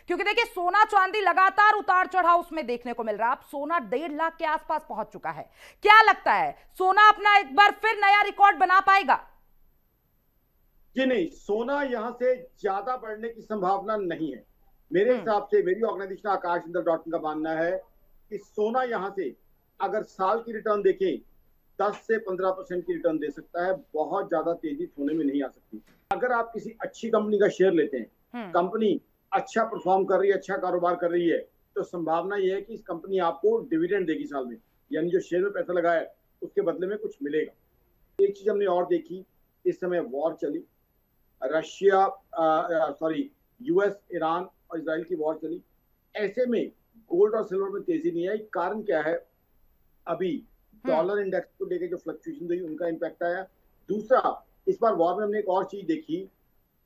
क्योंकि देखिए सोना चांदी लगातार उतार चढ़ाव उसमें देखने को मिल रहा है। अब सोना 1.5 लाख के आसपास पहुंच चुका है। क्या लगता है, सोना अपना एक बार फिर नया रिकॉर्ड बना पाएगा? जी नहीं, सोना यहां से ज्यादा बढ़ने की संभावना नहीं है। मेरे हम्म। हिसाब से, मेरी organisation Akash Indal dot in का मानना है कि सोना यहां से अगर साल की रिटर्न देखें 10 से 15% की रिटर्न दे सकता है। बहुत ज्यादा तेजी सोने में नहीं आ सकती। अगर आप किसी अच्छी कंपनी का शेयर लेते हैं, हम्म। कंपनी अच्छा परफॉर्म कर रही है, अच्छा कारोबार कर रही है, तो संभावना यह है कि इस कंपनी आपको डिविडेंड देगी साल में, यानी जो शेयर में पैसा लगाया है उसके बदले में कुछ मिलेगा। एक चीज हमने और देखी, इस समय वॉर चली, रशिया सॉरी यूएस, ईरान और इसराइल की वॉर चली। ऐसे में गोल्ड और सिल्वर में तेजी नहीं आई। कारण क्या है? अभी हम्म। डॉलर इंडेक्स को लेकर जो फ्लक्चुएशन हुई उनका इम्पैक्ट आया। दूसरा, इस बार वॉर में हमने एक और चीज देखी,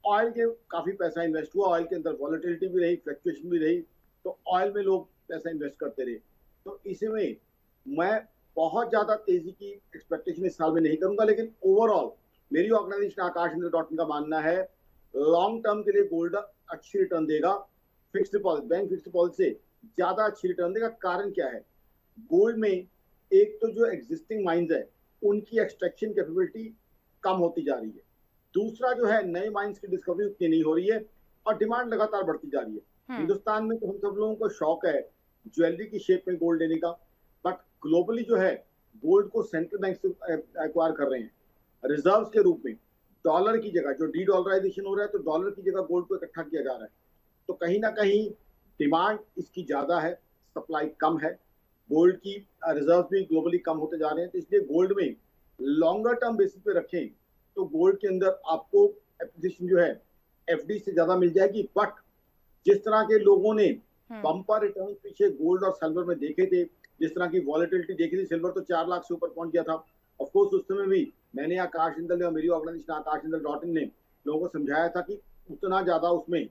ऑयल के काफी पैसा इन्वेस्ट हुआ, ऑयल के अंदर वॉलेटिलिटी भी रही, फ्लक्चुएशन भी रही, तो ऑयल में लोग पैसा इन्वेस्ट करते रहे। तो इसमें मैं बहुत ज्यादा तेजी की एक्सपेक्टेशन इस साल में नहीं करूंगा, लेकिन ओवरऑल मेरी organisation Aakash Indra dot in का मानना है लॉन्ग टर्म के लिए गोल्ड अच्छी रिटर्न देगा। Fix deposit, bank fix deposit से ज्यादा अच्छी रिटर्न देगा। कारण क्या है? गोल्ड में एक तो जो एग्जिस्टिंग माइंस है उनकी एक्सट्रैक्शन कैपेबिलिटी कम होती जा रही है। दूसरा जो है, नए माइंस की डिस्कवरी उतनी नहीं हो रही है और डिमांड लगातार बढ़ती जा रही है। हम्म। हिंदुस्तान में तो हम सब लोगों को शौक है ज्वेलरी की शेप में गोल्ड लेने का, बट ग्लोबली जो है गोल्ड को सेंट्रल बैंक से एक्वायर कर रहे हैं रिजर्व के रूप में। डॉलर की जगह जो डी डॉलराइजेशन हो रहा है, तो डॉलर की जगह गोल्ड को इकट्ठा किया जा रहा है। तो कहीं ना कहीं डिमांड इसकी ज्यादा है, सप्लाई कम है। गोल्ड की रिजर्व भी ग्लोबली कम होते जा रहे हैं, तो इसलिए गोल्ड में लॉन्गर टर्म बेसिस पे रखें तो गोल्ड के अंदर आपको एप्रिसिएशन जो है एफडी से ज्यादा मिल जाएगी। बट जिस तरह के लोगों ने हम्म। बम्पर रिटर्न पीछे गोल्ड और सिल्वर में देखे थे, जिस तरह की वॉलेटिलिटी देखी थी, सिल्वर तो 4 लाख से ऊपर पहुंच गया था। ऑफकोर्स उस समय भी मैंने आकाश इंदल ने और मेरी organisation Akash Indal dot in ने लोगों को समझाया था कि उतना ज्यादा उसमें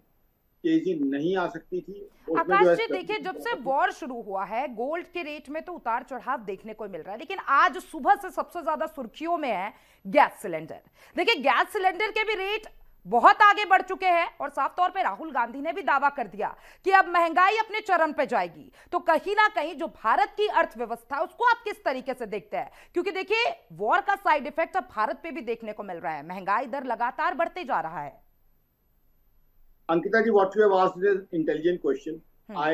तेजी नहीं आ सकती थी, उसमें जो आकाश है जी देखिए, जब से स्टेबिलिटी। वॉर शुरू हुआ है गोल्ड के रेट में तो उतार चढ़ाव देखने को मिल रहा है, लेकिन आज सुबह से सबसे ज्यादा सुर्खियों में है गैस सिलेंडर। देखिए गैस सिलेंडर के भी रेट बहुत आगे बढ़ चुके हैं और साफ तौर पे राहुल गांधी ने भी दावा कर दिया कि अब महंगाई अपने चरम पे जाएगी। तो कहीं ना कहीं जो भारत की अर्थव्यवस्था है उसको आप किस तरीके से देखते हैं? क्योंकि देखिए वॉर का साइड इफेक्ट अब भारत पे भी देखने को मिल रहा है, महंगाई दर लगातार बढ़ते जा रहा है। Ankita ji, what you have asked is an intelligent question. Hmm. I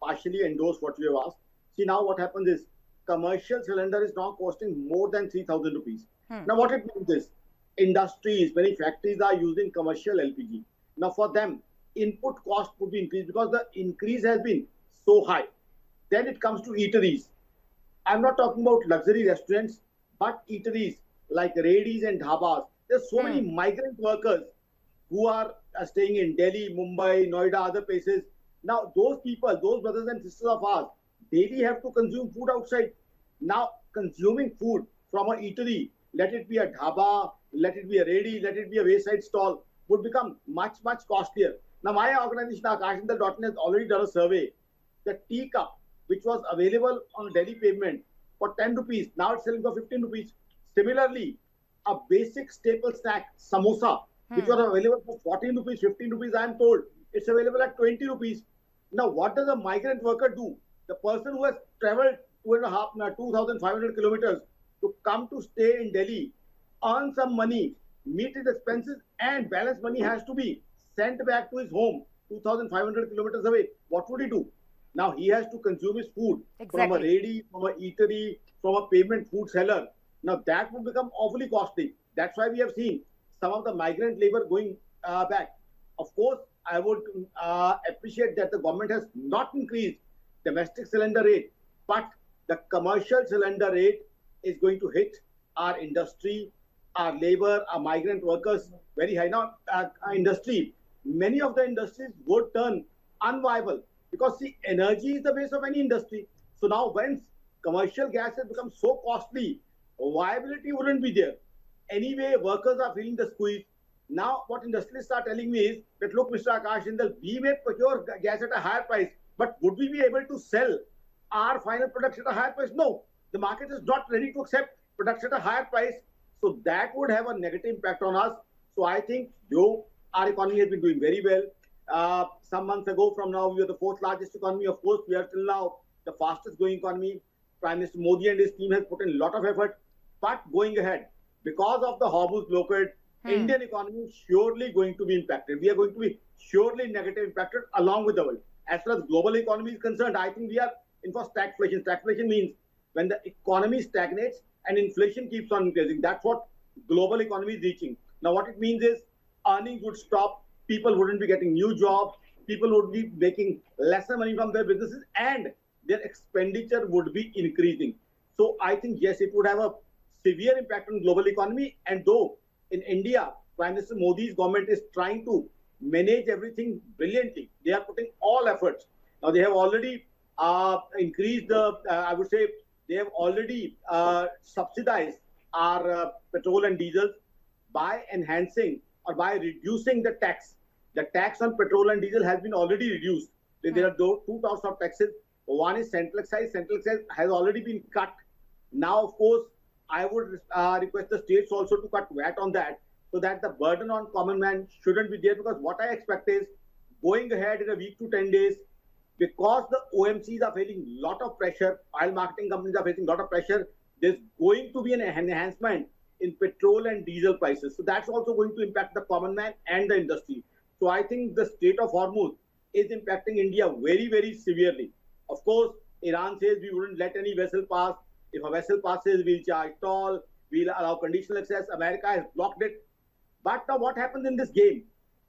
partially endorse what you have asked. See, now what happens is commercial cylinder is now costing more than 3,000 rupees. Hmm. Now, what it means is industries, many factories are using commercial LPG. Now, for them, input cost would be increased because the increase has been so high. Then it comes to eateries. I'm not talking about luxury restaurants, but eateries like Redis and Dhabas. There's so many hmm. migrant workers who are staying in Delhi, Mumbai, Noida, other places. Now, those people, those brothers and sisters of ours, daily have to consume food outside. Now, consuming food from a eatery, let it be a dhaba, let it be a ready, let it be a wayside stall, would become much, much costlier. Now, my organization, Akashindal.in, has already done a survey. The tea cup, which was available on Delhi pavement for 10 rupees, now it's selling for 15 rupees. Similarly, a basic staple snack, samosa, which hmm. was available for 14 rupees, 15 rupees, I am told it's available at 20 rupees. Now, what does a migrant worker do? The person who has traveled 2,500 kilometers to come to stay in Delhi, earn some money, meet his expenses, and balance money has to be sent back to his home 2,500 kilometers away. What would he do? Now he has to consume his food from a Exactly. ready, from a eatery, from a pavement food seller. Now that would become awfully costly. That's why we have seen some of the migrant labor going back. Of course, I would appreciate that the government has not increased domestic cylinder rate, but the commercial cylinder rate is going to hit our industry, our labor, our migrant workers very high. Now, industry, many of the industries would turn unviable because see, energy is the base of any industry. So now, when commercial gas has become so costly, viability wouldn't be there. Anyway, workers are feeling the squeeze. Now, what industrialists are telling me is that look, Mr. Akash Jindal, we may procure gas at a higher price, but would we be able to sell our final products at a higher price? No, the market is not ready to accept products at a higher price. So that would have a negative impact on us. So I think, though our economy has been doing very well, some months ago from now, we are the fourth largest economy. Of course, we are till now the fastest growing economy. Prime Minister Modi and his team has put in a lot of effort. But going ahead, because of the Hormuz blockade, Indian economy is surely going to be impacted. We are going to be surely negative impacted along with the world. As far as global economy is concerned, I think we are in for stagflation. Stagflation means when the economy stagnates and inflation keeps on increasing. That's what global economy is reaching. Now, what it means is earnings would stop, people wouldn't be getting new jobs, people would be making lesser money from their businesses, and their expenditure would be increasing. So I think, yes, it would have a severe impact on global economy. And though in India, Prime Minister Modi's government is trying to manage everything brilliantly, they are putting all efforts. Now, they have already increased the, I would say, they have already subsidized our petrol and diesel by enhancing or by reducing the tax. The tax on petrol and diesel has been already reduced. There are two types of taxes. One is central excise. Central excise has already been cut. Now, of course, I would request the states also to cut VAT on that, so that the burden on common man shouldn't be there. Because what I expect is, going ahead in a week to 10 days, because the OMCs are facing a lot of pressure, oil marketing companies are facing a lot of pressure, there's going to be an enhancement in petrol and diesel prices. So that's also going to impact the common man and the industry. So I think the Strait of Hormuz is impacting India very, very severely. Of course, Iran says we wouldn't let any vessel pass. If a vessel passes, we'll charge toll, we'll allow conditional access. America has blocked it. But now what happens in this game?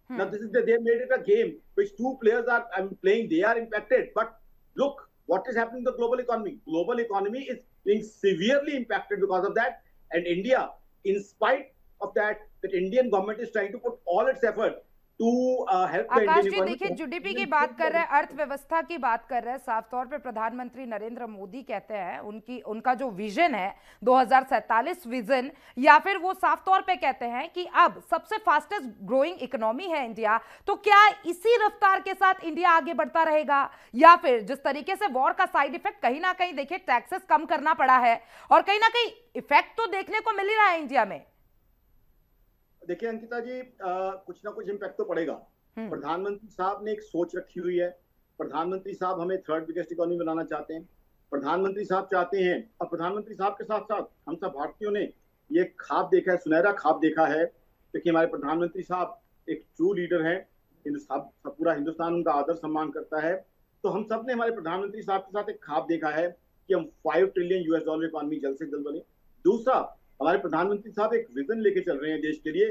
Now they made it a game which two players are playing. They are impacted. But look, what is happening to the global economy? Global economy is being severely impacted because of that. And India, in spite of that, the Indian government is trying to put all its effort to help the Aakash Indian जी, economy. देखिए, GDP की बात कर रहे हैं, अर्थव्यवस्था की बात कर रहे हैं, साफ तौर पे प्रधानमंत्री नरेंद्र मोदी कहते हैं उनका जो विजन है 2047 विजन, या फिर वो साफ तौर पे कहते हैं कि अब सबसे फास्टेस्ट ग्रोइंग इकोनॉमी है इंडिया, तो क्या इसी रफ्तार के साथ इंडिया आगे बढ़ता रहेगा, या फिर जिस तरीके से वॉर का साइड इफेक्ट कहीं ना कहीं देखिए टैक्सेस कम करना पड़ा है और कहीं ना कहीं इफेक्ट तो देखने को मिल ही रहा है इंडिया में। देखिए अंकिता जी, कुछ ना कुछ इम्पैक्ट तो पड़ेगा। प्रधानमंत्री साहब ने एक सोच रखी हुई है। प्रधानमंत्री साहब हमें थर्ड बिगेस्ट इकोनॉमी बनाना चाहते हैं। प्रधानमंत्री साहब चाहते हैं, और प्रधानमंत्री साहब के साथ साथ हम सब भारतीयों ने ये ख्वाब देखा है, सुनहरा ख्वाब देखा है, क्योंकि हमारे प्रधानमंत्री साहब एक ट्रू लीडर हैं। पूरा हिंदुस्तान उनका आदर सम्मान करता है। तो हम सब ने हमारे प्रधानमंत्री साहब के साथ एक ख्वाब देखा है कि हम 5 ट्रिलियन US डॉलर इकोनॉमी जल्द से जल्द बने। दूसरा, हमारे प्रधानमंत्री साहब एक विजन लेके चल रहे हैं देश के लिए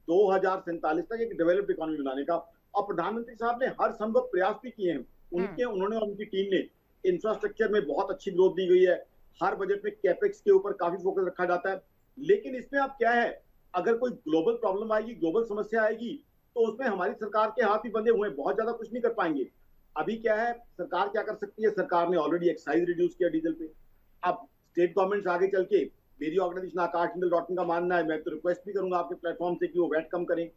2047 तक एक डेवलप्ड इकोनॉमी बनाने का। और प्रधानमंत्री साहब ने हर संभव प्रयास भी किए हैं। उन्होंने और उनकी टीम ने इंफ्रास्ट्रक्चर में बहुत अच्छी ग्रोथ दी गई है। हर बजट में कैपेक्स के ऊपर काफी फोकस रखा जाता है। लेकिन इसमें अब क्या है, अगर कोई ग्लोबल प्रॉब्लम आएगी, ग्लोबल समस्या आएगी, तो उसमें हमारी सरकार के हाथ ही बंधे हुए हैं, बहुत ज्यादा कुछ नहीं कर पाएंगे। अभी क्या है, सरकार क्या कर सकती है? सरकार ने ऑलरेडी एक्साइज रिड्यूस किया डीजल पे। अब स्टेट गवर्नमेंट्स आगे चल के, मेरी ऑर्गेनाइजेशन आकाश का मानना है, मैं तो रिक्वेस्ट भी करूंगा आपके प्लेटफॉर्म से कि वो वैट कम करें।